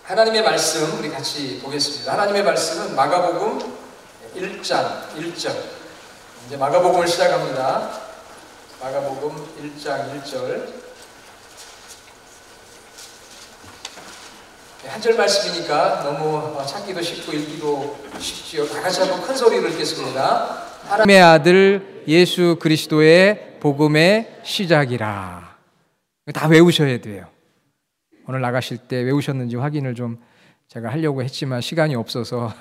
하나님의 말씀 우리 같이 보겠습니다. 하나님의 말씀은 마가복음 1장 1절. 이제 마가복음을 시작합니다. 마가복음 1장 1절. 한 절 말씀이니까 너무 찾기도 쉽고 읽기도 쉽지요. 다 같이 한번 큰 소리로 읽겠습니다. 하나님의 아들 예수 그리스도의 복음의 시작이라. 다 외우셔야 돼요. 오늘 나가실 때 외우셨는지 확인을 좀 제가 하려고 했지만 시간이 없어서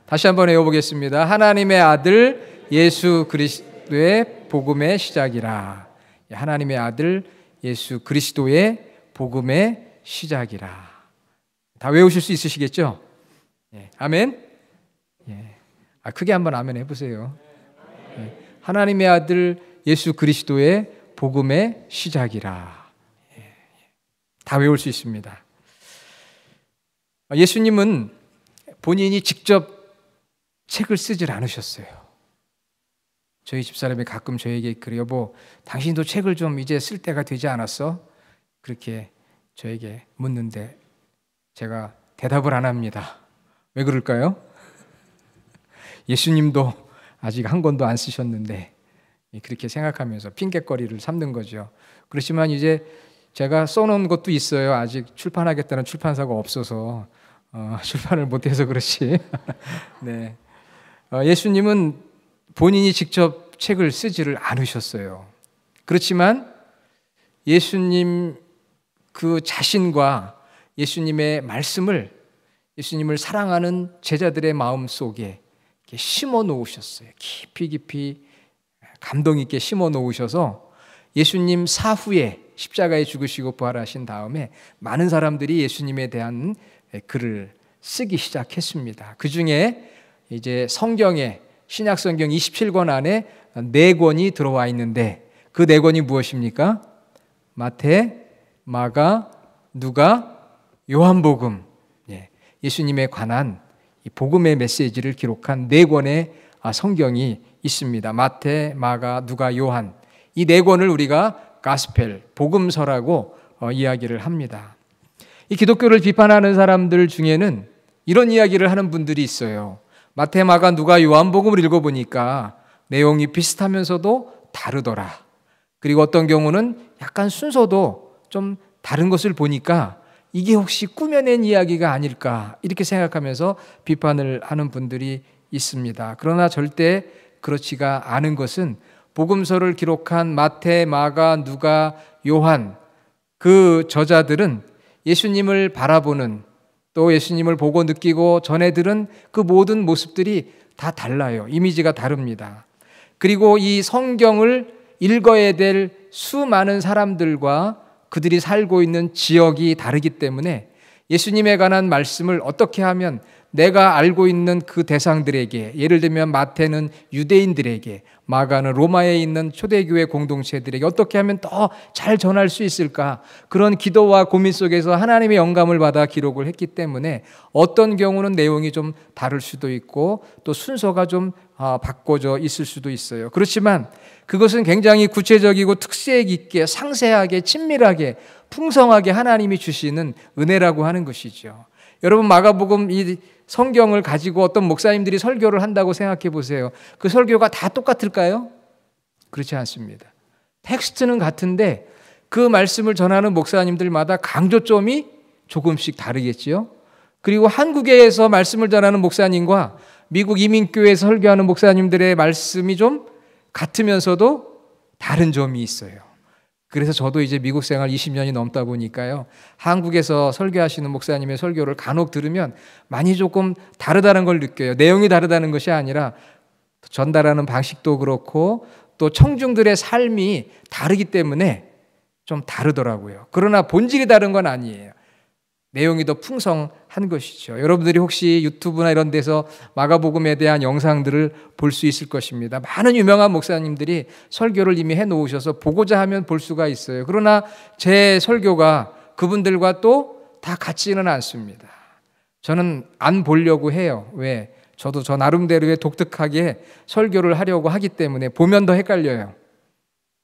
다시 한번 외워보겠습니다. 하나님의 아들 예수 그리스도의 복음의 시작이라. 하나님의 아들 예수 그리스도의 복음의 시작이라. 다 외우실 수 있으시겠죠? 예. 아멘? 예. 크게 한번 아멘 해보세요. 예. 하나님의 아들 예수 그리스도의 복음의 시작이라. 예. 다 외울 수 있습니다. 예수님은 본인이 직접 책을 쓰질 않으셨어요. 저희 집사람이 가끔 저에게 그래요. 여보, 당신도 책을 좀 이제 쓸 때가 되지 않았어? 그렇게 저에게 묻는데 제가 대답을 안 합니다. 왜 그럴까요? 예수님도 아직 한 권도 안 쓰셨는데 그렇게 생각하면서 핑곗거리를 삼는 거죠. 그렇지만 이제 제가 써놓은 것도 있어요. 아직 출판하겠다는 출판사가 없어서 출판을 못해서 그렇지. 네. 예수님은 본인이 직접 책을 쓰지를 않으셨어요. 그렇지만 예수님 그 자신과 예수님의 말씀을 예수님을 사랑하는 제자들의 마음 속에 심어 놓으셨어요. 깊이 감동 있게 심어 놓으셔서 예수님 사후에 십자가에 죽으시고 부활하신 다음에 많은 사람들이 예수님에 대한 글을 쓰기 시작했습니다. 그 중에 이제 성경에 신약 성경 27권 안에 4권이 들어와 있는데 그 4권이 무엇입니까? 마태, 마가, 누가, 요한복음. 예수님에 관한 복음의 메시지를 기록한 4권의 성경이 있습니다. 마태, 마가, 누가, 요한. 이 4권을 우리가 가스펠, 복음서라고 이야기를 합니다. 이 기독교를 비판하는 사람들 중에는 이런 이야기를 하는 분들이 있어요. 마태, 마가, 누가, 요한복음을 읽어보니까 내용이 비슷하면서도 다르더라. 그리고 어떤 경우는 약간 순서도 좀 다른 것을 보니까 이게 혹시 꾸며낸 이야기가 아닐까 이렇게 생각하면서 비판을 하는 분들이 있습니다. 그러나 절대 그렇지가 않은 것은 복음서를 기록한 마태, 마가, 누가, 요한 그 저자들은 예수님을 바라보는 또 예수님을 보고 느끼고 전해 들은 그 모든 모습들이 다 달라요. 이미지가 다릅니다. 그리고 이 성경을 읽어야 될 수많은 사람들과 그들이 살고 있는 지역이 다르기 때문에 예수님에 관한 말씀을 어떻게 하면 내가 알고 있는 그 대상들에게, 예를 들면 마태는 유대인들에게, 마가는 로마에 있는 초대교회 공동체들에게 어떻게 하면 더 잘 전할 수 있을까? 그런 기도와 고민 속에서 하나님의 영감을 받아 기록을 했기 때문에 어떤 경우는 내용이 좀 다를 수도 있고 또 순서가 좀 바꿔져 있을 수도 있어요. 그렇지만 그것은 굉장히 구체적이고 특색 있게 상세하게 친밀하게 풍성하게 하나님이 주시는 은혜라고 하는 것이죠. 여러분 마가복음 이 성경을 가지고 어떤 목사님들이 설교를 한다고 생각해 보세요. 그 설교가 다 똑같을까요? 그렇지 않습니다. 텍스트는 같은데 그 말씀을 전하는 목사님들마다 강조점이 조금씩 다르겠지요. 그리고 한국에서 말씀을 전하는 목사님과 미국 이민교회에서 설교하는 목사님들의 말씀이 좀 같으면서도 다른 점이 있어요. 그래서 저도 이제 미국 생활 20년이 넘다 보니까요. 한국에서 설교하시는 목사님의 설교를 간혹 들으면 많이 조금 다르다는 걸 느껴요. 내용이 다르다는 것이 아니라 전달하는 방식도 그렇고 또 청중들의 삶이 다르기 때문에 좀 다르더라고요. 그러나 본질이 다른 건 아니에요. 내용이 더 풍성한 것이죠. 여러분들이 혹시 유튜브나 이런 데서 마가복음에 대한 영상들을 볼 수 있을 것입니다. 많은 유명한 목사님들이 설교를 이미 해놓으셔서 보고자 하면 볼 수가 있어요. 그러나 제 설교가 그분들과 또 다 같지는 않습니다. 저는 안 보려고 해요. 왜? 저도 저 나름대로의 독특하게 설교를 하려고 하기 때문에 보면 더 헷갈려요.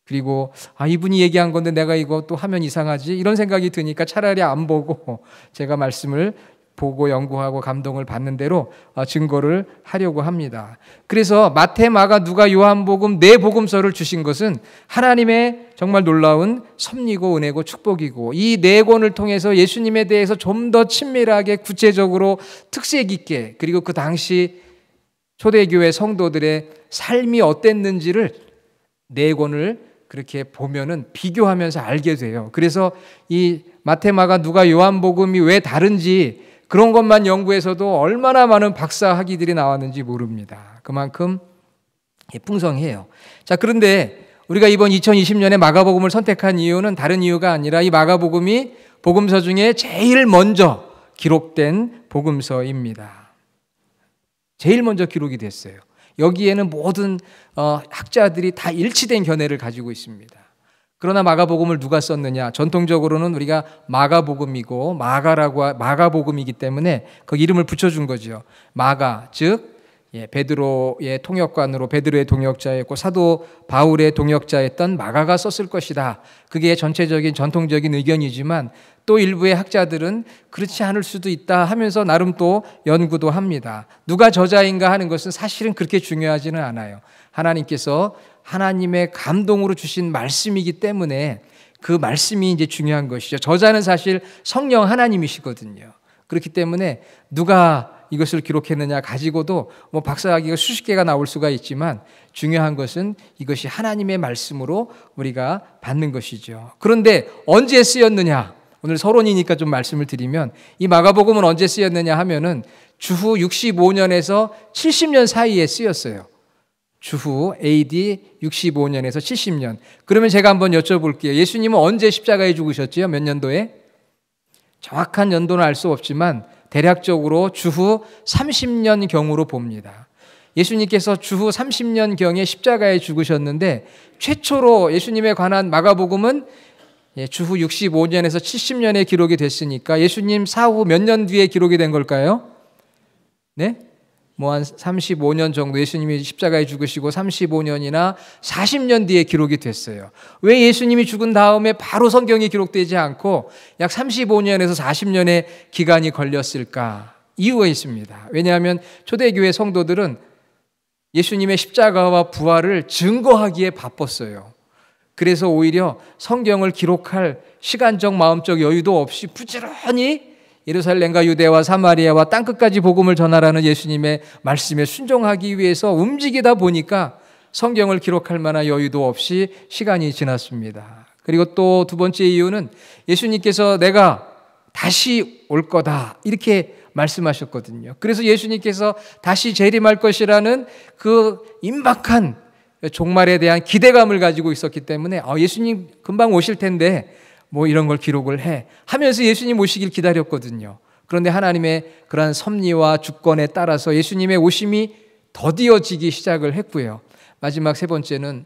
그리고 이분이 얘기한 건데 내가 이거 또 하면 이상하지? 이런 생각이 드니까 차라리 안 보고 제가 말씀을 보고 연구하고 감동을 받는 대로 증거를 하려고 합니다. 그래서 마태, 마가, 누가, 요한복음 네 복음서를 주신 것은 하나님의 정말 놀라운 섭리고 은혜고 축복이고, 이 네 권을 통해서 예수님에 대해서 좀 더 친밀하게 구체적으로 특색 있게, 그리고 그 당시 초대교회 성도들의 삶이 어땠는지를 네 권을 그렇게 보면은 비교하면서 알게 돼요. 그래서 이 마태, 마가, 누가, 요한복음이 왜 다른지 그런 것만 연구해서도 얼마나 많은 박사 학위들이 나왔는지 모릅니다. 그만큼 풍성해요. 자, 그런데 우리가 이번 2020년에 마가복음을 선택한 이유는 다른 이유가 아니라 이 마가복음이 복음서 중에 제일 먼저 기록된 복음서입니다. 제일 먼저 기록이 됐어요. 여기에는 모든 학자들이 다 일치된 견해를 가지고 있습니다. 그러나 마가복음을 누가 썼느냐? 전통적으로는 우리가 마가복음이고 마가복음이기 때문에 그 이름을 붙여준 거죠. 마가, 즉 베드로의 통역관으로 베드로의 동역자였고 사도 바울의 동역자였던 마가가 썼을 것이다. 그게 전체적인 전통적인 의견이지만 또 일부의 학자들은 그렇지 않을 수도 있다 하면서 나름 또 연구도 합니다. 누가 저자인가 하는 것은 사실은 그렇게 중요하지는 않아요. 하나님께서 하나님의 감동으로 주신 말씀이기 때문에 그 말씀이 이제 중요한 것이죠. 저자는 사실 성령 하나님이시거든요. 그렇기 때문에 누가 이것을 기록했느냐 가지고도 뭐 박사학위가 수십 개가 나올 수가 있지만 중요한 것은 이것이 하나님의 말씀으로 우리가 받는 것이죠. 그런데 언제 쓰였느냐? 오늘 서론이니까 좀 말씀을 드리면 이 마가복음은 언제 쓰였느냐 하면은 주후 65년에서 70년 사이에 쓰였어요. 주후 AD 65년에서 70년. 그러면 제가 한번 여쭤볼게요. 예수님은 언제 십자가에 죽으셨지요? 몇 년도에? 정확한 연도는 알 수 없지만 대략적으로 주후 30년 경으로 봅니다. 예수님께서 주후 30년 경에 십자가에 죽으셨는데 최초로 예수님에 관한 마가복음은 주후 65년에서 70년에 기록이 됐으니까 예수님 사후 몇 년 뒤에 기록이 된 걸까요? 네? 뭐 한 35년 정도, 예수님이 십자가에 죽으시고 35년이나 40년 뒤에 기록이 됐어요. 왜 예수님이 죽은 다음에 바로 성경이 기록되지 않고 약 35년에서 40년의 기간이 걸렸을까? 이유가 있습니다. 왜냐하면 초대교회 성도들은 예수님의 십자가와 부활을 증거하기에 바빴어요. 그래서 오히려 성경을 기록할 시간적 마음적 여유도 없이 부지런히 예루살렘과 유대와 사마리아와 땅끝까지 복음을 전하라는 예수님의 말씀에 순종하기 위해서 움직이다 보니까 성경을 기록할 만한 여유도 없이 시간이 지났습니다. 그리고 또 두 번째 이유는 예수님께서 내가 다시 올 거다 이렇게 말씀하셨거든요. 그래서 예수님께서 다시 재림할 것이라는 그 임박한 종말에 대한 기대감을 가지고 있었기 때문에 예수님 금방 오실 텐데 뭐 이런 걸 기록을 해 하면서 예수님 오시길 기다렸거든요. 그런데 하나님의 그러한 섭리와 주권에 따라서 예수님의 오심이 더디어지기 시작을 했고요. 마지막 세 번째는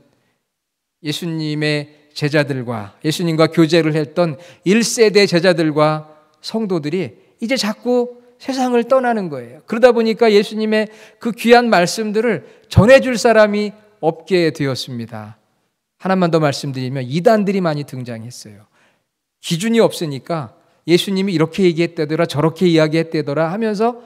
예수님의 제자들과 예수님과 교제를 했던 1세대 제자들과 성도들이 이제 자꾸 세상을 떠나는 거예요. 그러다 보니까 예수님의 그 귀한 말씀들을 전해줄 사람이 없게 되었습니다. 하나만 더 말씀드리면 이단들이 많이 등장했어요. 기준이 없으니까 예수님이 이렇게 얘기했다더라 저렇게 이야기했다더라 하면서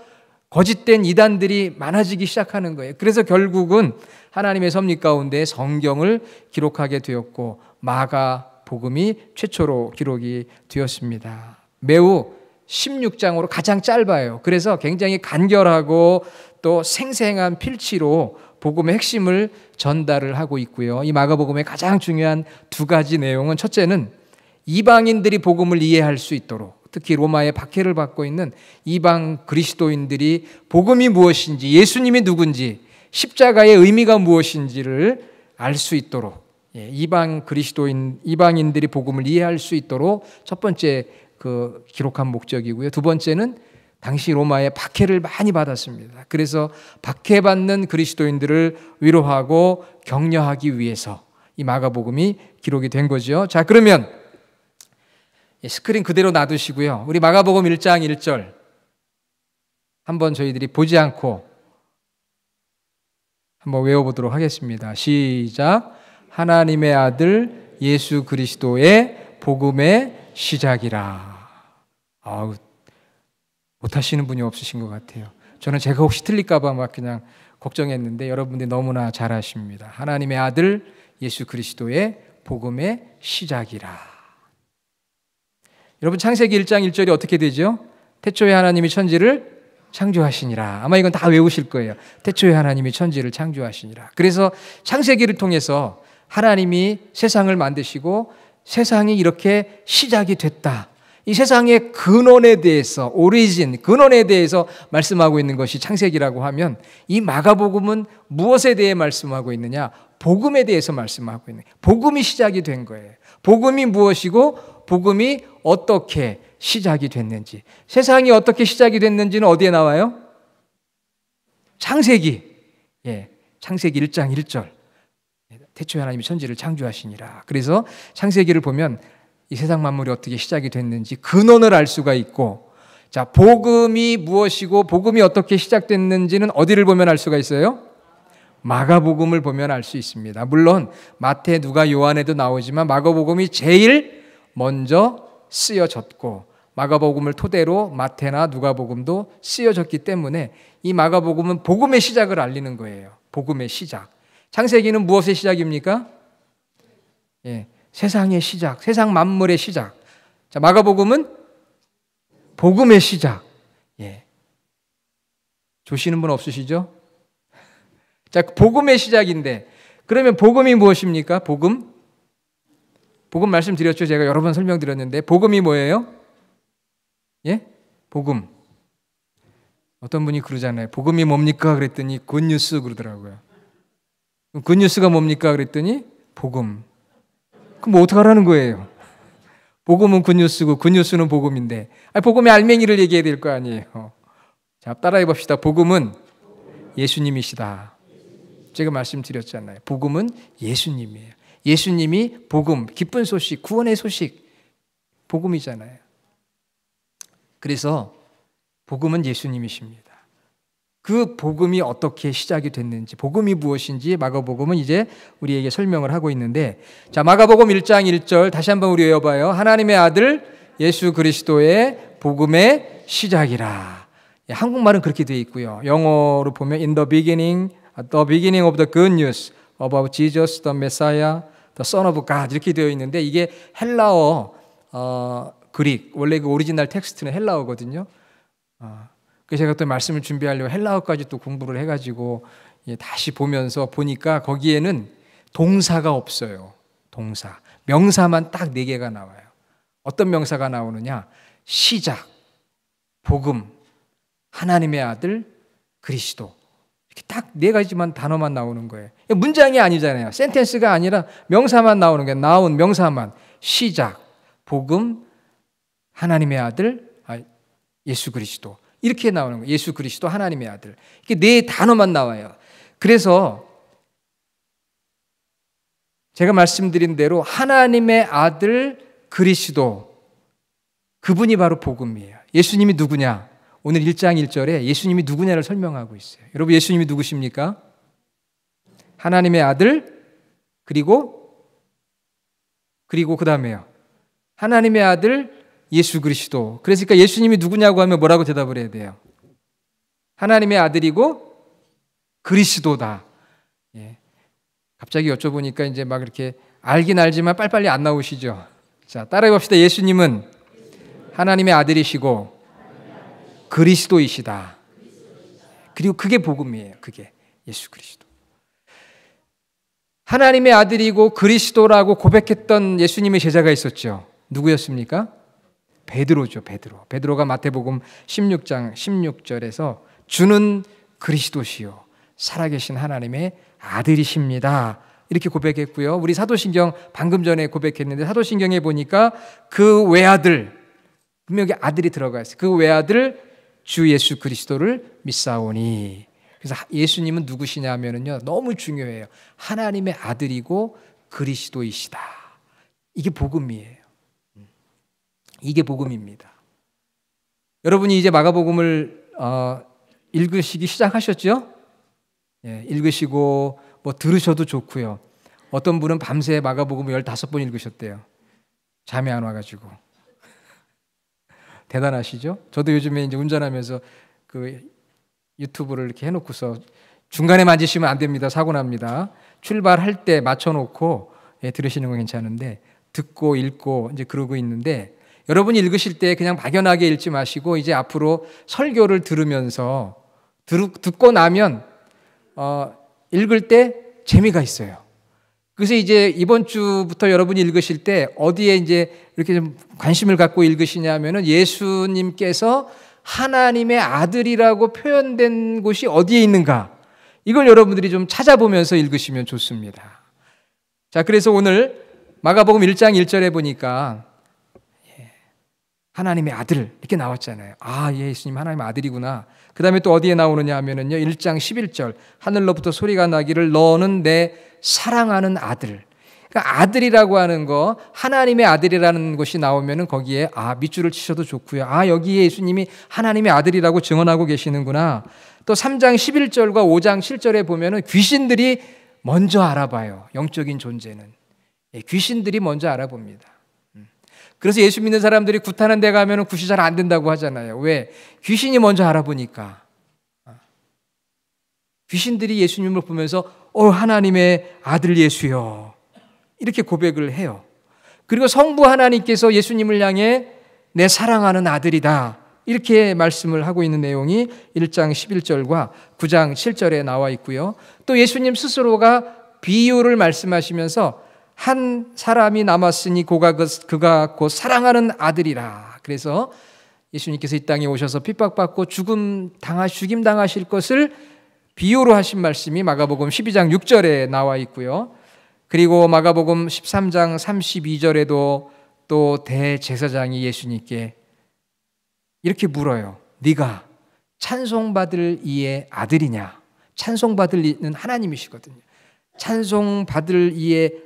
거짓된 이단들이 많아지기 시작하는 거예요. 그래서 결국은 하나님의 섭리 가운데 성경을 기록하게 되었고 마가복음이 최초로 기록이 되었습니다. 매우 16장으로 가장 짧아요. 그래서 굉장히 간결하고 또 생생한 필치로 복음의 핵심을 전달을 하고 있고요. 이 마가복음의 가장 중요한 두 가지 내용은 첫째는 이방인들이 복음을 이해할 수 있도록, 특히 로마의 박해를 받고 있는 이방 그리스도인들이 복음이 무엇인지, 예수님이 누군지, 십자가의 의미가 무엇인지를 알 수 있도록 이방인들이 복음을 이해할 수 있도록 첫 번째 그 기록한 목적이고요. 두 번째는 당시 로마의 박해를 많이 받았습니다. 그래서 박해받는 그리스도인들을 위로하고 격려하기 위해서 이 마가복음이 기록이 된 거죠. 자, 그러면 스크린 그대로 놔두시고요. 우리 마가복음 1장 1절 한번 저희들이 보지 않고 한번 외워보도록 하겠습니다. 시작. 하나님의 아들 예수 그리스도의 복음의 시작이라. 아우, 못하시는 분이 없으신 것 같아요. 저는 제가 혹시 틀릴까 봐 막 그냥 걱정했는데 여러분들이 너무나 잘 아십니다. 하나님의 아들 예수 그리스도의 복음의 시작이라. 여러분, 창세기 1장 1절이 어떻게 되죠? 태초에 하나님이 천지를 창조하시니라. 아마 이건 다 외우실 거예요. 태초에 하나님이 천지를 창조하시니라. 그래서 창세기를 통해서 하나님이 세상을 만드시고 세상이 이렇게 시작이 됐다. 이 세상의 근원에 대해서, 오리진, 근원에 대해서 말씀하고 있는 것이 창세기라고 하면, 이 마가복음은 무엇에 대해 말씀하고 있느냐? 복음에 대해서 말씀하고 있는 거예요. 복음이 시작이 된 거예요. 복음이 무엇이고 복음이 어떻게 시작이 됐는지, 세상이 어떻게 시작이 됐는지는 어디에 나와요? 창세기. 창세기 1장 1절. 태초에 하나님이 천지를 창조하시니라. 그래서 창세기를 보면 이 세상 만물이 어떻게 시작이 됐는지 근원을 알 수가 있고, 자, 복음이 무엇이고 복음이 어떻게 시작됐는지는 어디를 보면 알 수가 있어요? 마가복음을 보면 알 수 있습니다. 물론 마태, 누가, 요한에도 나오지만 마가복음이 제일 먼저 쓰여졌고, 마가복음을 토대로 마태나 누가복음도 쓰여졌기 때문에 이 마가복음은 복음의 시작을 알리는 거예요. 복음의 시작. 창세기는 무엇의 시작입니까? 세상의 시작, 세상 만물의 시작. 자, 마가복음은 복음의 시작. 조시는 분 없으시죠? 자, 복음의 시작인데, 그러면 복음이 무엇입니까? 복음 말씀드렸죠. 제가 여러 번 설명드렸는데, 복음이 뭐예요? 복음. 어떤 분이 그러잖아요. 복음이 뭡니까? 그랬더니 굿뉴스 그러더라고요. 굿뉴스가 뭡니까? 그랬더니 복음. 그럼 뭐 어떡하라는 거예요? 복음은 굿뉴스고 굿뉴스는 복음인데, 복음의 알맹이를 얘기해야 될 거 아니에요. 자, 따라해 봅시다. 복음은 예수님이시다. 제가 말씀드렸잖아요. 복음은 예수님이에요. 예수님이 복음, 기쁜 소식, 구원의 소식, 복음이잖아요. 그래서 복음은 예수님이십니다. 그 복음이 어떻게 시작이 됐는지, 복음이 무엇인지 마가복음은 이제 우리에게 설명을 하고 있는데, 자, 마가복음 1장 1절 다시 한번 우리 외워봐요. 하나님의 아들 예수 그리스도의 복음의 시작이라. 한국말은 그렇게 되어 있고요. 영어로 보면 in the beginning of the good news about Jesus the Messiah, the Son of God 이렇게 되어 있는데, 이게 헬라어, 그릭, 원래 그 오리지널 텍스트는 헬라어거든요. 그래서 제가 또 말씀을 준비하려고 헬라어까지 또 공부를 해가지고 다시 보니까 거기에는 동사가 없어요. 동사. 명사만 딱 4개가 나와요. 어떤 명사가 나오느냐? 시작, 복음, 하나님의 아들, 그리스도. 이렇게 딱 4가지만 단어만 나오는 거예요. 문장이 아니잖아요. 센텐스가 아니라 명사만 나오는 거예요. 나온 명사만. 시작, 복음, 하나님의 아들, 예수 그리스도. 이렇게 나오는 거예요. 예수 그리스도, 하나님의 아들. 이렇게 4단어만 나와요. 그래서 제가 말씀드린 대로 하나님의 아들 그리스도, 그분이 바로 복음이에요. 예수님이 누구냐? 오늘 1장 1절에 예수님이 누구냐를 설명하고 있어요. 여러분, 예수님이 누구십니까? 하나님의 아들, 그리고 그 다음에요. 하나님의 아들 예수 그리스도. 그러니까 예수님이 누구냐고 하면 뭐라고 대답을 해야 돼요? 하나님의 아들이고 그리스도다. 갑자기 여쭤보니까 이제 막 이렇게 알긴 알지만 빨리빨리 안 나오시죠? 자, 따라해 봅시다. 예수님은 하나님의 아들이시고 그리스도이시다. 그리고 그게 복음이에요. 그게 예수 그리스도. 하나님의 아들이고 그리스도라고 고백했던 예수님의 제자가 있었죠. 누구였습니까? 베드로죠. 베드로가 마태복음 16장 16절에서 주는 그리스도시요 살아계신 하나님의 아들이십니다. 이렇게 고백했고요. 우리 사도신경 방금 전에 고백했는데, 사도신경에 보니까 그 외아들, 분명히 아들이 들어가 있어요. 그 외아들 주 예수 그리스도를 믿사오니. 그래서 예수님은 누구시냐 하면은요, 너무 중요해요. 하나님의 아들이고 그리스도이시다. 이게 복음이에요. 이게 복음입니다. 여러분이 이제 마가복음을 읽으시기 시작하셨죠? 읽으시고 뭐 들으셔도 좋고요. 어떤 분은 밤새 마가복음을 15번 읽으셨대요. 잠이 안 와가지고. 대단하시죠? 저도 요즘에 이제 운전하면서 그 유튜브를 이렇게 해놓고서 중간에 만지시면 안 됩니다. 사고 납니다. 출발할 때 맞춰놓고 들으시는 건 괜찮은데 듣고 읽고 이제 그러고 있는데 여러분이 읽으실 때 그냥 막연하게 읽지 마시고 이제 앞으로 설교를 들으면서 듣고 나면 읽을 때 재미가 있어요. 그래서 이제 이번 주부터 여러분이 읽으실 때 어디에 이제 이렇게 좀 관심을 갖고 읽으시냐면은 예수님께서 하나님의 아들이라고 표현된 곳이 어디에 있는가? 이걸 여러분들이 좀 찾아보면서 읽으시면 좋습니다. 자, 그래서 오늘 마가복음 1장 1절에 보니까 하나님의 아들 이렇게 나왔잖아요. 아, 예수님 하나님의 아들이구나. 그 다음에 또 어디에 나오느냐 하면은요, 1장 11절 하늘로부터 소리가 나기를 너는 내 사랑하는 아들. 그러니까 아들이라고 하는 거, 하나님의 아들이라는 것이 나오면은 거기에 밑줄을 치셔도 좋고요. 여기에 예수님이 하나님의 아들이라고 증언하고 계시는구나. 또 3장 11절과 5장 7절에 보면은 귀신들이 먼저 알아봐요. 영적인 존재는. 귀신들이 먼저 알아봅니다. 그래서 예수 믿는 사람들이 굿하는 데 가면 굿이 잘 안 된다고 하잖아요. 왜? 귀신이 먼저 알아보니까. 귀신들이 예수님을 보면서 하나님의 아들 예수여 이렇게 고백을 해요. 그리고 성부 하나님께서 예수님을 향해 내 사랑하는 아들이다 이렇게 말씀을 하고 있는 내용이 1장 11절과 9장 7절에 나와 있고요. 또 예수님 스스로가 비유를 말씀하시면서 한 사람이 남았으니 그가 곧 사랑하는 아들이라. 그래서 예수님께서 이 땅에 오셔서 핍박받고 죽임 당하실 것을 비유로 하신 말씀이 마가복음 12장 6절에 나와 있고요. 그리고 마가복음 13장 32절에도 또 대제사장이 예수님께 이렇게 물어요. 네가 찬송받을 이의 아들이냐? 찬송받을 이는 하나님이시거든요. 찬송받을 이의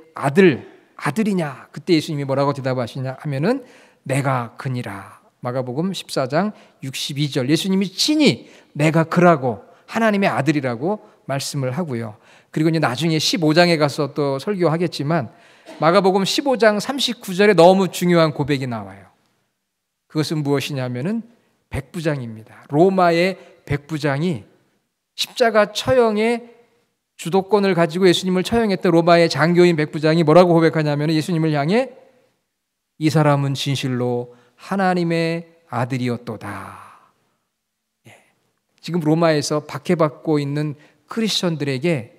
아들이냐? 그때 예수님이 뭐라고 대답하시냐 하면은 내가 그니라. 마가복음 14장 62절 예수님이 친히 내가 그라고 하나님의 아들이라고 말씀을 하고요. 그리고 이제 나중에 15장에 가서 또 설교하겠지만 마가복음 15장 39절에 너무 중요한 고백이 나와요. 그것은 무엇이냐면은 백부장입니다. 로마의 백부장이 십자가 처형의 주도권을 가지고 예수님을 처형했던 로마의 장교인 백부장이 뭐라고 고백하냐면 예수님을 향해 이 사람은 진실로 하나님의 아들이었도다. 지금 로마에서 박해받고 있는 크리스천들에게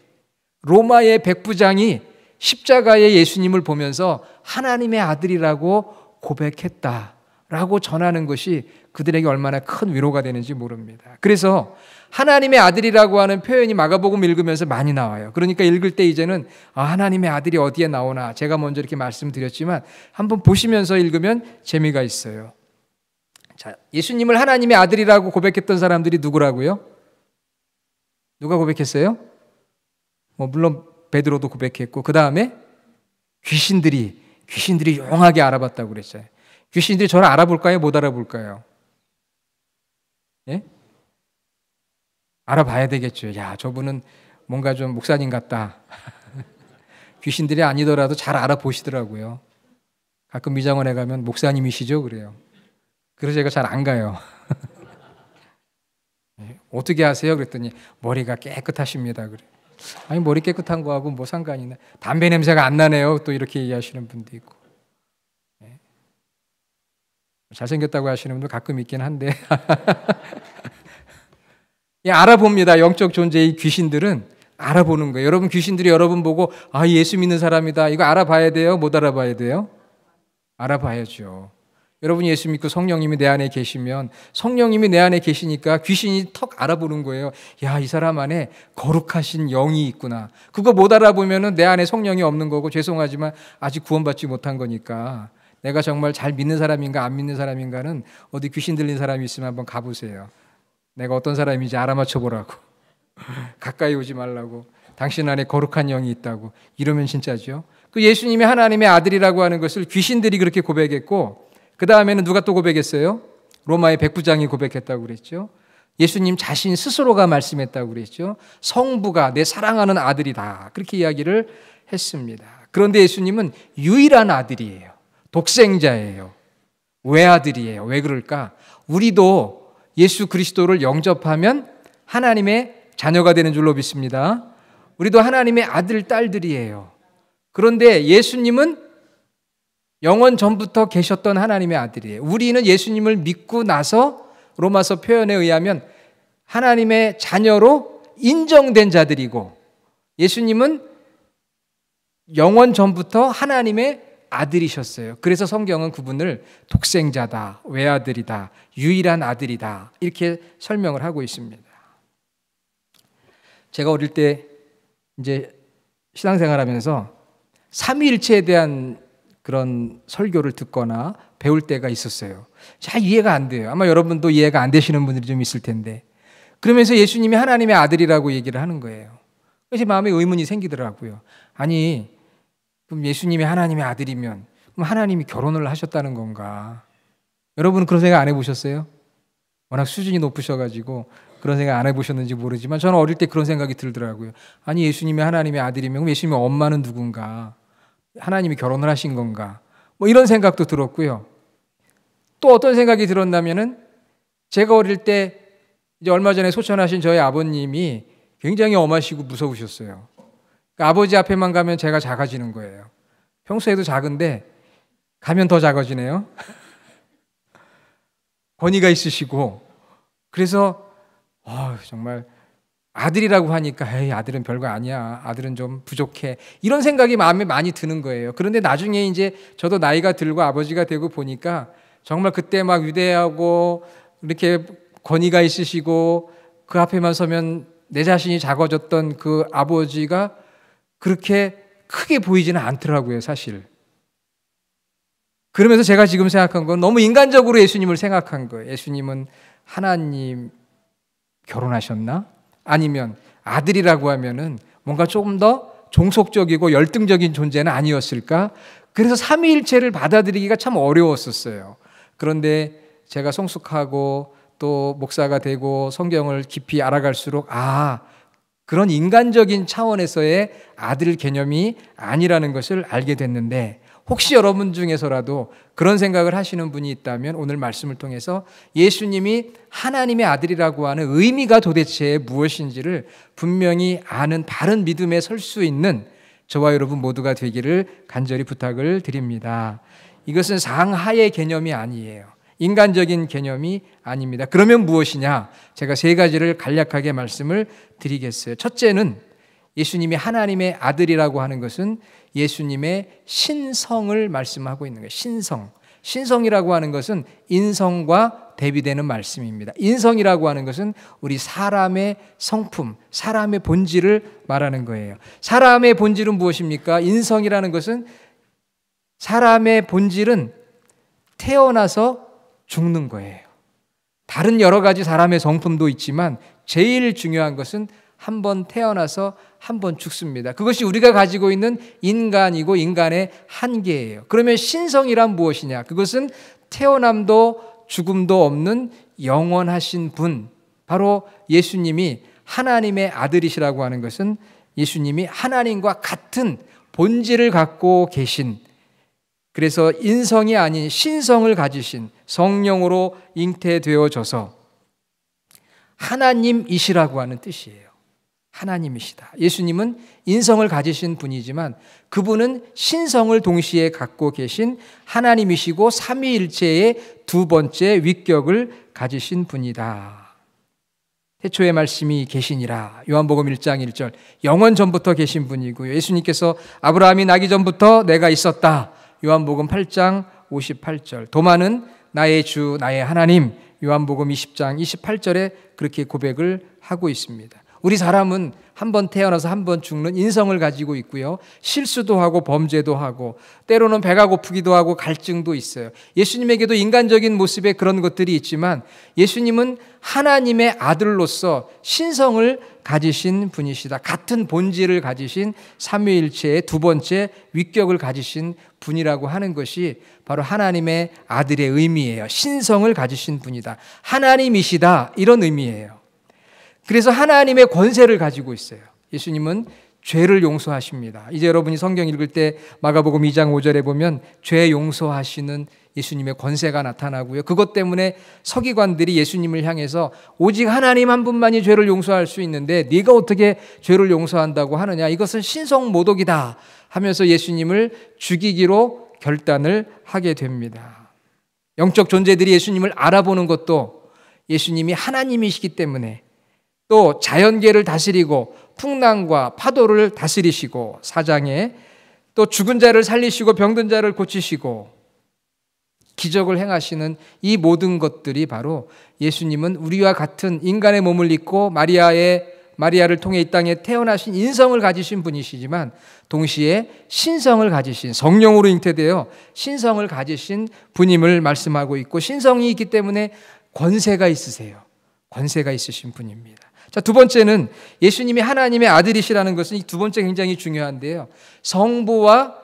로마의 백부장이 십자가의 예수님을 보면서 하나님의 아들이라고 고백했다라고 전하는 것이 그들에게 얼마나 큰 위로가 되는지 모릅니다. 그래서 하나님의 아들이라고 하는 표현이 마가복음 읽으면서 많이 나와요. 그러니까 읽을 때 이제는 하나님의 아들이 어디에 나오나 제가 먼저 이렇게 말씀드렸지만 한번 보시면서 읽으면 재미가 있어요. 자, 예수님을 하나님의 아들이라고 고백했던 사람들이 누구라고요? 누가 고백했어요? 물론 베드로도 고백했고 그 다음에 귀신들이 용하게 알아봤다고 그랬어요. 귀신들이 저를 알아볼까요? 못 알아볼까요? 예? 알아봐야 되겠죠. 야, 저분은 뭔가 좀 목사님 같다. 귀신들이 아니더라도 잘 알아보시더라고요. 가끔 미장원에 가면 목사님이시죠? 그래요. 그래서 제가 잘 안 가요. 어떻게 하세요? 그랬더니 머리가 깨끗하십니다. 그래. 아니 머리 깨끗한 거하고 뭐 상관이 있나? 담배 냄새가 안 나네요. 또 이렇게 얘기하시는 분도 있고. 잘생겼다고 하시는 분도 가끔 있긴 한데 알아봅니다. 영적 존재의 귀신들은 알아보는 거예요. 여러분 귀신들이 여러분 보고 예수 믿는 사람이다. 이거 알아봐야 돼요? 못 알아봐야 돼요? 알아봐야죠. 여러분 예수 믿고 성령님이 내 안에 계시면 성령님이 내 안에 계시니까 귀신이 턱 알아보는 거예요. 야, 이 사람 안에 거룩하신 영이 있구나. 그거 못 알아보면 내 안에 성령이 없는 거고 죄송하지만 아직 구원받지 못한 거니까 내가 정말 잘 믿는 사람인가 안 믿는 사람인가는 어디 귀신 들린 사람이 있으면 한번 가보세요. 내가 어떤 사람인지 알아맞혀 보라고. 가까이 오지 말라고. 당신 안에 거룩한 영이 있다고. 이러면 진짜죠. 그 예수님이 하나님의 아들이라고 하는 것을 귀신들이 그렇게 고백했고 그 다음에는 누가 또 고백했어요? 로마의 백부장이 고백했다고 그랬죠. 예수님 자신 스스로가 말씀했다고 그랬죠. 성부가 내 사랑하는 아들이다. 그렇게 이야기를 했습니다. 그런데 예수님은 유일한 아들이에요. 독생자예요. 외아들이에요. 왜 그럴까? 우리도 예수 그리스도를 영접하면 하나님의 자녀가 되는 줄로 믿습니다. 우리도 하나님의 아들, 딸들이에요. 그런데 예수님은 영원 전부터 계셨던 하나님의 아들이에요. 우리는 예수님을 믿고 나서 로마서 표현에 의하면 하나님의 자녀로 인정된 자들이고, 예수님은 영원 전부터 하나님의 아들이셨어요. 그래서 성경은 그분을 독생자다, 외아들이다, 유일한 아들이다 이렇게 설명을 하고 있습니다. 제가 어릴 때 이제 신앙생활하면서 삼위일체에 대한 그런 설교를 듣거나 배울 때가 있었어요. 잘 이해가 안 돼요. 아마 여러분도 이해가 안 되시는 분들이 좀 있을 텐데, 그러면서 예수님이 하나님의 아들이라고 얘기를 하는 거예요. 제 마음에 의문이 생기더라고요. 아니, 그럼 예수님이 하나님의 아들이면 그럼 하나님이 결혼을 하셨다는 건가? 여러분은 그런 생각 안 해보셨어요? 워낙 수준이 높으셔가지고 그런 생각 안 해보셨는지 모르지만 저는 어릴 때 그런 생각이 들더라고요. 아니, 예수님이 하나님의 아들이면 그럼 예수님의 엄마는 누군가? 하나님이 결혼을 하신 건가? 뭐 이런 생각도 들었고요. 또 어떤 생각이 들었냐면은, 제가 어릴 때 이제 얼마 전에 소천하신 저희 아버님이 굉장히 엄하시고 무서우셨어요. 그러니까 아버지 앞에만 가면 제가 작아지는 거예요. 평소에도 작은데 가면 더 작아지네요. 권위가 있으시고, 그래서 정말 아들이라고 하니까 에이, 아들은 별거 아니야, 아들은 좀 부족해, 이런 생각이 마음에 많이 드는 거예요. 그런데 나중에 이제 저도 나이가 들고 아버지가 되고 보니까 정말 그때 막 위대하고 이렇게 권위가 있으시고 그 앞에만 서면 내 자신이 작아졌던 그 아버지가 그렇게 크게 보이지는 않더라고요, 사실. 그러면서 제가 지금 생각한 건 너무 인간적으로 예수님을 생각한 거예요. 예수님은 하나님 결혼하셨나? 아니면 아들이라고 하면은 뭔가 조금 더 종속적이고 열등적인 존재는 아니었을까? 그래서 삼위일체를 받아들이기가 참 어려웠었어요. 그런데 제가 성숙하고 또 목사가 되고 성경을 깊이 알아갈수록 그런 인간적인 차원에서의 아들 개념이 아니라는 것을 알게 됐는데, 혹시 여러분 중에서라도 그런 생각을 하시는 분이 있다면 오늘 말씀을 통해서 예수님이 하나님의 아들이라고 하는 의미가 도대체 무엇인지를 분명히 아는 바른 믿음에 설 수 있는 저와 여러분 모두가 되기를 간절히 부탁을 드립니다. 이것은 상하의 개념이 아니에요. 인간적인 개념이 아닙니다. 그러면 무엇이냐? 제가 세 가지를 간략하게 말씀을 드리겠어요. 첫째는 예수님이 하나님의 아들이라고 하는 것은 예수님의 신성을 말씀하고 있는 거예요. 신성. 신성이라고 하는 것은 인성과 대비되는 말씀입니다. 인성이라고 하는 것은 우리 사람의 성품, 사람의 본질을 말하는 거예요. 사람의 본질은 무엇입니까? 인성이라는 것은 사람의 본질은 태어나서 죽는 거예요. 다른 여러 가지 사람의 성품도 있지만 제일 중요한 것은 한 번 태어나서 한 번 죽습니다. 그것이 우리가 가지고 있는 인간이고 인간의 한계예요. 그러면 신성이란 무엇이냐? 그것은 태어남도 죽음도 없는 영원하신 분, 바로 예수님이 하나님의 아들이시라고 하는 것은 예수님이 하나님과 같은 본질을 갖고 계신, 그래서 인성이 아닌 신성을 가지신, 성령으로 잉태되어져서 하나님이시라고 하는 뜻이에요. 하나님이시다. 예수님은 인성을 가지신 분이지만 그분은 신성을 동시에 갖고 계신 하나님이시고 삼위일체의 두 번째 위격을 가지신 분이다. 태초의 말씀이 계시니라. 요한복음 1장 1절. 영원 전부터 계신 분이고요. 예수님께서 아브라함이 나기 전부터 내가 있었다. 요한복음 8장 58절. 도마는 나의 주 나의 하나님. 요한복음 20장 28절에 그렇게 고백을 하고 있습니다. 우리 사람은 한 번 태어나서 한 번 죽는 인성을 가지고 있고요. 실수도 하고 범죄도 하고 때로는 배가 고프기도 하고 갈증도 있어요. 예수님에게도 인간적인 모습에 그런 것들이 있지만 예수님은 하나님의 아들로서 신성을 가지신 분이시다. 같은 본질을 가지신 삼위일체의 두 번째 위격을 가지신 분이라고 하는 것이 바로 하나님의 아들의 의미예요. 신성을 가지신 분이다. 하나님이시다. 이런 의미예요. 그래서 하나님의 권세를 가지고 있어요. 예수님은 죄를 용서하십니다. 이제 여러분이 성경 읽을 때 마가복음 2장 5절에 보면 죄 용서하시는 예수님의 권세가 나타나고요. 그것 때문에 서기관들이 예수님을 향해서 오직 하나님 한 분만이 죄를 용서할 수 있는데 네가 어떻게 죄를 용서한다고 하느냐, 이것은 신성모독이다 하면서 예수님을 죽이기로 결단을 하게 됩니다. 영적 존재들이 예수님을 알아보는 것도 예수님이 하나님이시기 때문에, 또 자연계를 다스리고 풍랑과 파도를 다스리시고, 4장에 또 죽은 자를 살리시고 병든 자를 고치시고 기적을 행하시는 이 모든 것들이 바로 예수님은 우리와 같은 인간의 몸을 입고 마리아를 통해 이 땅에 태어나신 인성을 가지신 분이시지만 동시에 신성을 가지신, 성령으로 잉태되어 신성을 가지신 분임을 말씀하고 있고, 신성이 있기 때문에 권세가 있으세요. 권세가 있으신 분입니다. 자, 두 번째는 예수님이 하나님의 아들이시라는 것은, 이 두 번째 굉장히 중요한데요, 성부와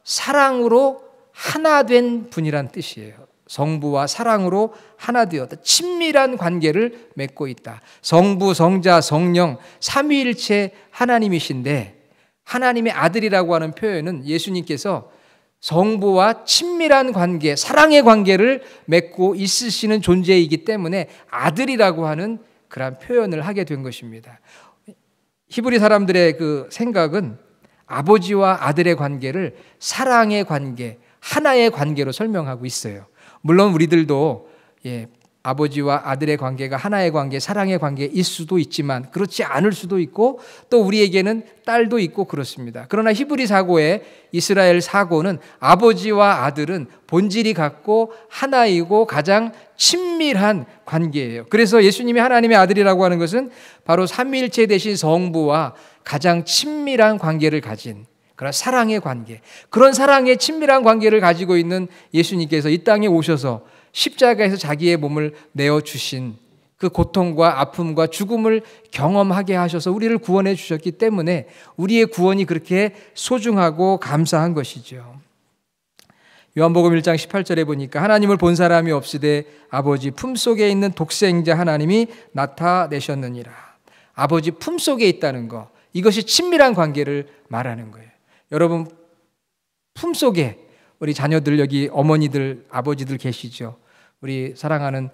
사랑으로 하나 된 분이란 뜻이에요. 성부와 사랑으로 하나 되었다. 친밀한 관계를 맺고 있다. 성부, 성자, 성령 삼위일체 하나님이신데, 하나님의 아들이라고 하는 표현은 예수님께서 성부와 친밀한 관계, 사랑의 관계를 맺고 있으시는 존재이기 때문에 아들이라고 하는 그런 표현을 하게 된 것입니다. 히브리 사람들의 그 생각은 아버지와 아들의 관계를 사랑의 관계, 하나의 관계로 설명하고 있어요. 물론 우리들도 아버지와 아들의 관계가 하나의 관계, 사랑의 관계일 수도 있지만 그렇지 않을 수도 있고, 또 우리에게는 딸도 있고 그렇습니다. 그러나 히브리 사고의 이스라엘 사고는 아버지와 아들은 본질이 같고 하나이고 가장 친밀한 관계예요. 그래서 예수님이 하나님의 아들이라고 하는 것은 바로 삼위일체 되신 성부와 가장 친밀한 관계를 가진 그런 사랑의 관계, 그런 사랑의 친밀한 관계를 가지고 있는 예수님께서 이 땅에 오셔서 십자가에서 자기의 몸을 내어주신 그 고통과 아픔과 죽음을 경험하게 하셔서 우리를 구원해 주셨기 때문에 우리의 구원이 그렇게 소중하고 감사한 것이죠. 요한복음 1장 18절에 보니까 하나님을 본 사람이 없으되 아버지 품속에 있는 독생자 하나님이 나타내셨느니라. 아버지 품속에 있다는 것, 이것이 친밀한 관계를 말하는 거예요. 여러분 품속에 우리 자녀들, 여기 어머니들, 아버지들 계시죠? 우리 사랑하는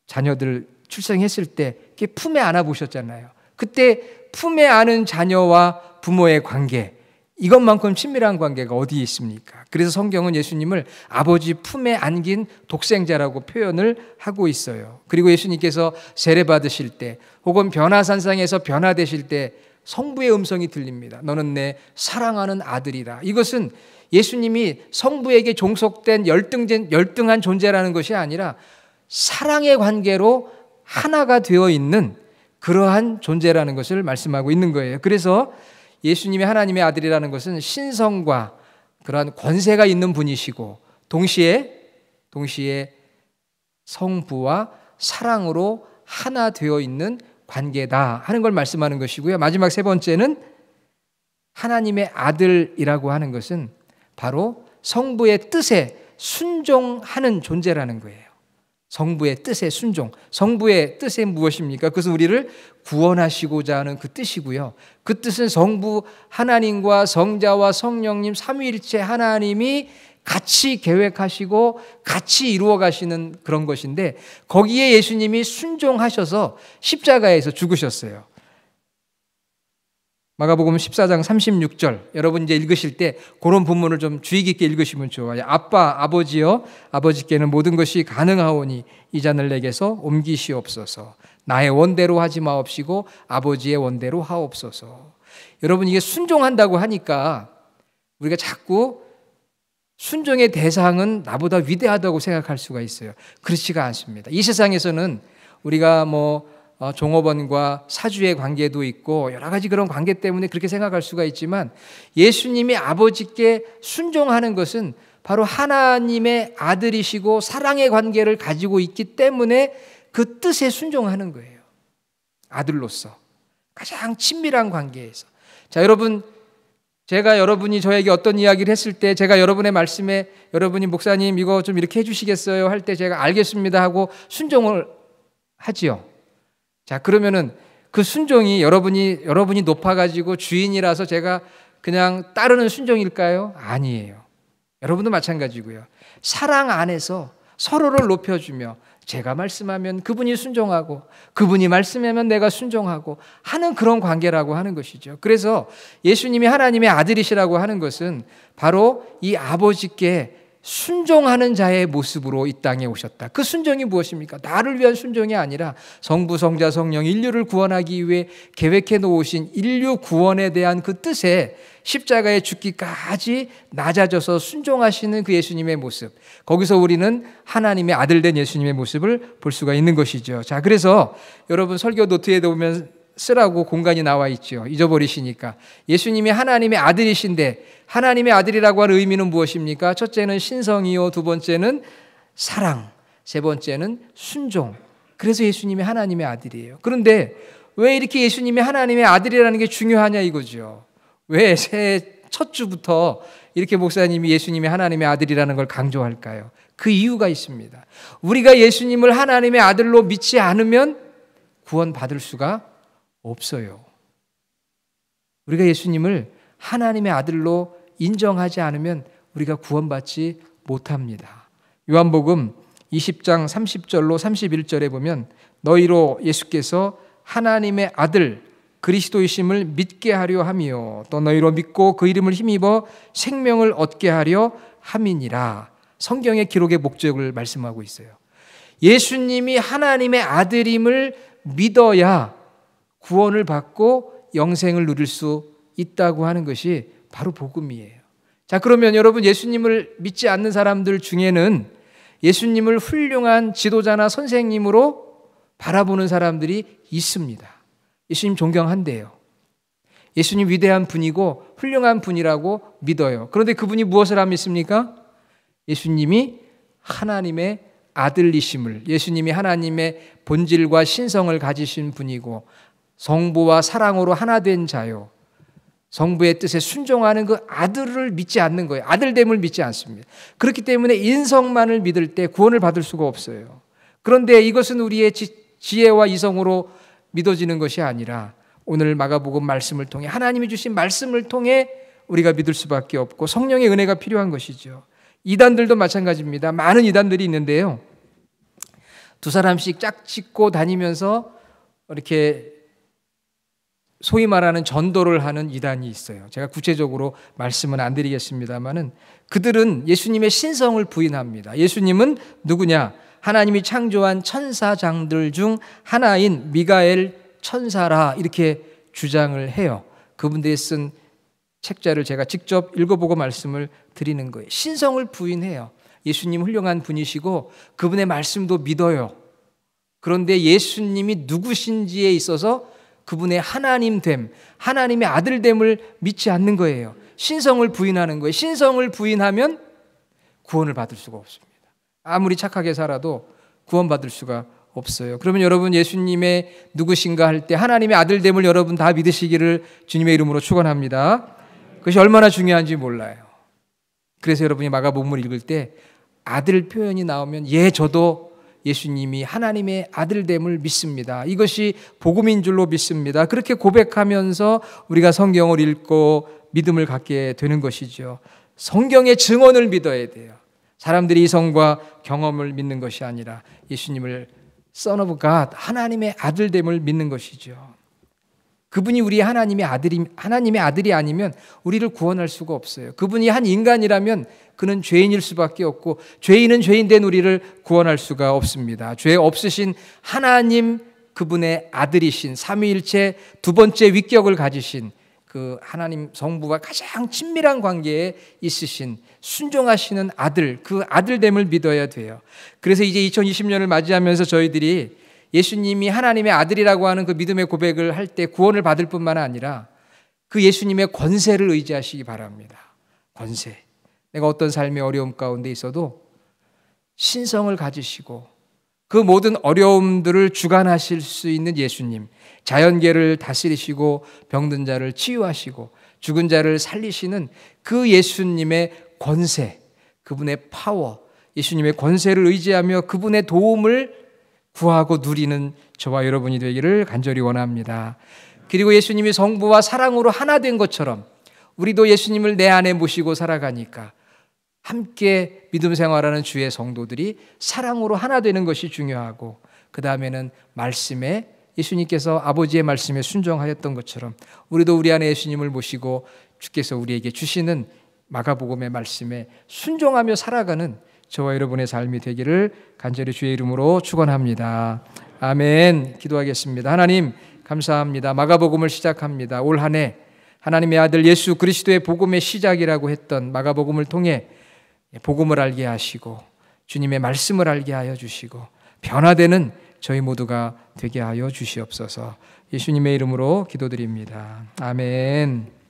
자녀들 출생했을 때 이렇게 품에 안아 보셨잖아요. 그때 품에 안은 자녀와 부모의 관계, 이것만큼 친밀한 관계가 어디에 있습니까? 그래서 성경은 예수님을 아버지 품에 안긴 독생자라고 표현을 하고 있어요. 그리고 예수님께서 세례 받으실 때 혹은 변화산상에서 변화되실 때 성부의 음성이 들립니다. 너는 내 사랑하는 아들이라. 이것은 예수님이 성부에게 종속된 열등한 존재라는 것이 아니라 사랑의 관계로 하나가 되어 있는 그러한 존재라는 것을 말씀하고 있는 거예요. 그래서 예수님이 하나님의 아들이라는 것은 신성과 그러한 권세가 있는 분이시고 동시에 성부와 사랑으로 하나 되어 있는 관계다 하는 걸 말씀하는 것이고요. 마지막 세 번째는 하나님의 아들이라고 하는 것은 바로 성부의 뜻에 순종하는 존재라는 거예요. 성부의 뜻에 순종. 성부의 뜻이 무엇입니까? 그것은 우리를 구원하시고자 하는 그 뜻이고요. 그 뜻은 성부 하나님과 성자와 성령님 삼위일체 하나님이 같이 계획하시고 같이 이루어 가시는 그런 것인데, 거기에 예수님이 순종하셔서 십자가에서 죽으셨어요. 마가복음 14장 36절, 여러분 이제 읽으실 때 그런 본문을 좀 주의 깊게 읽으시면 좋아요. 아버지여, 아버지께는 모든 것이 가능하오니 이 잔을 내게서 옮기시옵소서. 나의 원대로 하지 마옵시고 아버지의 원대로 하옵소서. 여러분, 이게 순종한다고 하니까 우리가 자꾸 순종의 대상은 나보다 위대하다고 생각할 수가 있어요. 그렇지가 않습니다. 이 세상에서는 우리가 종업원과 사주의 관계도 있고 여러 가지 그런 관계 때문에 그렇게 생각할 수가 있지만, 예수님이 아버지께 순종하는 것은 바로 하나님의 아들이시고 사랑의 관계를 가지고 있기 때문에 그 뜻에 순종하는 거예요. 아들로서 가장 친밀한 관계에서. 자, 여러분, 제가 여러분이 저에게 어떤 이야기를 했을 때 제가 여러분의 말씀에 여러분이 목사님 이거 좀 이렇게 해주시겠어요? 할 때 제가 알겠습니다 하고 순종을 하지요. 자, 그러면은 그 순종이 여러분이 높아가지고 주인이라서 제가 그냥 따르는 순종일까요? 아니에요. 여러분도 마찬가지고요. 사랑 안에서 서로를 높여주며 제가 말씀하면 그분이 순종하고 그분이 말씀하면 내가 순종하고 하는 그런 관계라고 하는 것이죠. 그래서 예수님이 하나님의 아들이시라고 하는 것은 바로 이 아버지께 순종하는 자의 모습으로 이 땅에 오셨다. 그 순종이 무엇입니까? 나를 위한 순종이 아니라 성부, 성자, 성령 인류를 구원하기 위해 계획해 놓으신 인류 구원에 대한 그 뜻에 십자가에 죽기까지 낮아져서 순종하시는 그 예수님의 모습, 거기서 우리는 하나님의 아들 된 예수님의 모습을 볼 수가 있는 것이죠. 자, 그래서 여러분 설교 노트에 보면 쓰라고 공간이 나와 있죠. 잊어버리시니까. 예수님이 하나님의 아들이신데 하나님의 아들이라고 하는 의미는 무엇입니까? 첫째는 신성이요, 두 번째는 사랑, 세 번째는 순종. 그래서 예수님이 하나님의 아들이에요. 그런데 왜 이렇게 예수님이 하나님의 아들이라는 게 중요하냐 이거죠. 왜 새해 첫 주부터 이렇게 목사님이 예수님이 하나님의 아들이라는 걸 강조할까요? 그 이유가 있습니다. 우리가 예수님을 하나님의 아들로 믿지 않으면 구원받을 수가 없어요. 우리가 예수님을 하나님의 아들로 인정하지 않으면 우리가 구원받지 못합니다. 요한복음 20장 30절로 31절에 보면 너희로 예수께서 하나님의 아들 그리스도이심을 믿게 하려 함이요 또 너희로 믿고 그 이름을 힘입어 생명을 얻게 하려 함이니라. 성경의 기록의 목적을 말씀하고 있어요. 예수님이 하나님의 아들임을 믿어야 구원을 받고 영생을 누릴 수 있다고 하는 것이 바로 복음이에요. 자, 그러면 여러분 예수님을 믿지 않는 사람들 중에는 예수님을 훌륭한 지도자나 선생님으로 바라보는 사람들이 있습니다. 예수님 존경한대요. 예수님 위대한 분이고 훌륭한 분이라고 믿어요. 그런데 그분이 무엇을 안 믿습니까? 예수님이 하나님의 아들이심을, 예수님이 하나님의 본질과 신성을 가지신 분이고 성부와 사랑으로 하나 된 자요, 성부의 뜻에 순종하는 그 아들을 믿지 않는 거예요. 아들됨을 믿지 않습니다. 그렇기 때문에 인성만을 믿을 때 구원을 받을 수가 없어요. 그런데 이것은 우리의 지혜와 이성으로 믿어지는 것이 아니라 오늘 마가복음 말씀을 통해 하나님이 주신 말씀을 통해 우리가 믿을 수밖에 없고 성령의 은혜가 필요한 것이죠. 이단들도 마찬가지입니다. 많은 이단들이 있는데요. 두 사람씩 짝짓고 다니면서 이렇게 소위 말하는 전도를 하는 이단이 있어요. 제가 구체적으로 말씀은 안 드리겠습니다만은 그들은 예수님의 신성을 부인합니다. 예수님은 누구냐? 하나님이 창조한 천사장들 중 하나인 미가엘 천사라 이렇게 주장을 해요. 그분들이 쓴 책자를 제가 직접 읽어보고 말씀을 드리는 거예요. 신성을 부인해요. 예수님 훌륭한 분이시고 그분의 말씀도 믿어요. 그런데 예수님이 누구신지에 있어서 그분의 하나님됨, 하나님의 아들됨을 믿지 않는 거예요. 신성을 부인하는 거예요. 신성을 부인하면 구원을 받을 수가 없습니다. 아무리 착하게 살아도 구원받을 수가 없어요. 그러면 여러분 예수님의 누구신가 할 때 하나님의 아들됨을 여러분 다 믿으시기를 주님의 이름으로 축원합니다. 그것이 얼마나 중요한지 몰라요. 그래서 여러분이 마가복음을 읽을 때 아들 표현이 나오면 저도 예수님이 하나님의 아들됨을 믿습니다. 이것이 복음인 줄로 믿습니다. 그렇게 고백하면서 우리가 성경을 읽고 믿음을 갖게 되는 것이죠. 성경의 증언을 믿어야 돼요. 사람들이 이성과 경험을 믿는 것이 아니라 예수님을 Son of God, 하나님의 아들됨을 믿는 것이죠. 그분이 우리 하나님의 아들이 아니면 우리를 구원할 수가 없어요. 그분이 한 인간이라면 그는 죄인일 수밖에 없고 죄인은 죄인된 우리를 구원할 수가 없습니다. 죄 없으신 하나님 그분의 아들이신 삼위일체 두 번째 위격을 가지신 그 하나님 성부와 가장 친밀한 관계에 있으신 순종하시는 아들, 그 아들됨을 믿어야 돼요. 그래서 이제 2020년을 맞이하면서 저희들이 예수님이 하나님의 아들이라고 하는 그 믿음의 고백을 할 때 구원을 받을 뿐만 아니라 그 예수님의 권세를 의지하시기 바랍니다. 권세. 내가 어떤 삶의 어려움 가운데 있어도 신성을 가지시고 그 모든 어려움들을 주관하실 수 있는 예수님, 자연계를 다스리시고 병든 자를 치유하시고 죽은 자를 살리시는 그 예수님의 권세, 그분의 파워, 예수님의 권세를 의지하며 그분의 도움을 구하고 누리는 저와 여러분이 되기를 간절히 원합니다. 그리고 예수님이 성부와 사랑으로 하나 된 것처럼 우리도 예수님을 내 안에 모시고 살아가니까 함께 믿음 생활하는 주의 성도들이 사랑으로 하나 되는 것이 중요하고, 그 다음에는 말씀에, 예수님께서 아버지의 말씀에 순종하였던 것처럼 우리도 우리 안에 예수님을 모시고 주께서 우리에게 주시는 마가복음의 말씀에 순종하며 살아가는 저와 여러분의 삶이 되기를 간절히 주의 이름으로 축원합니다. 아멘. 기도하겠습니다. 하나님 감사합니다. 마가복음을 시작합니다. 올 한 해 하나님의 아들 예수 그리스도의 복음의 시작이라고 했던 마가복음을 통해 복음을 알게 하시고 주님의 말씀을 알게 하여 주시고 변화되는 저희 모두가 되게 하여 주시옵소서. 예수님의 이름으로 기도드립니다. 아멘.